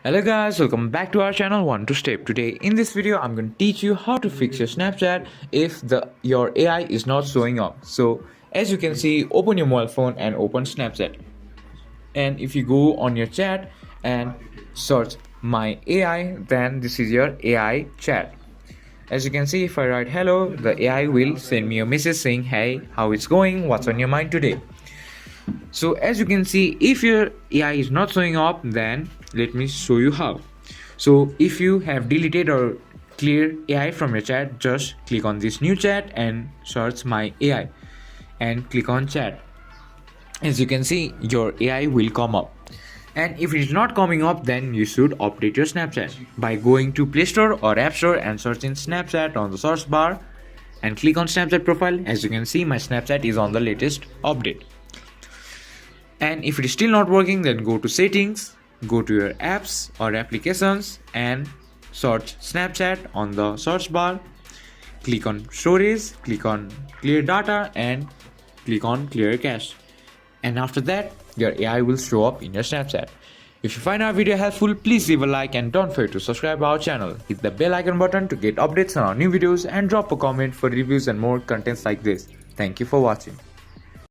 Hello guys, welcome back to our channel One to Step. Today in this video I'm going to teach you how to fix your Snapchat if your AI is not showing up. So as you can see, open your mobile phone and open Snapchat. And if you go on your chat and search my AI, then this is your AI chat. As you can see, if I write hello, the AI will send me a message saying, hey, how it's going, what's on your mind today. So as you can see, if your AI is not showing up, then let me show you how. So if you have deleted or cleared AI from your chat, just click on this new chat and search my AI and click on chat. As you can see, your AI will come up. And if it is not coming up, then you should update your Snapchat by going to Play Store or App Store and searching Snapchat on the search bar and click on Snapchat profile. As you can see, my Snapchat is on the latest update. And if it is still not working, then go to settings, go to your apps or applications and search Snapchat on the search bar. Click on storage, click on clear data and click on clear cache. And after that, your AI will show up in your Snapchat. If you find our video helpful, please leave a like and don't forget to subscribe our channel. Hit the bell icon button to get updates on our new videos and drop a comment for reviews and more contents like this. Thank you for watching.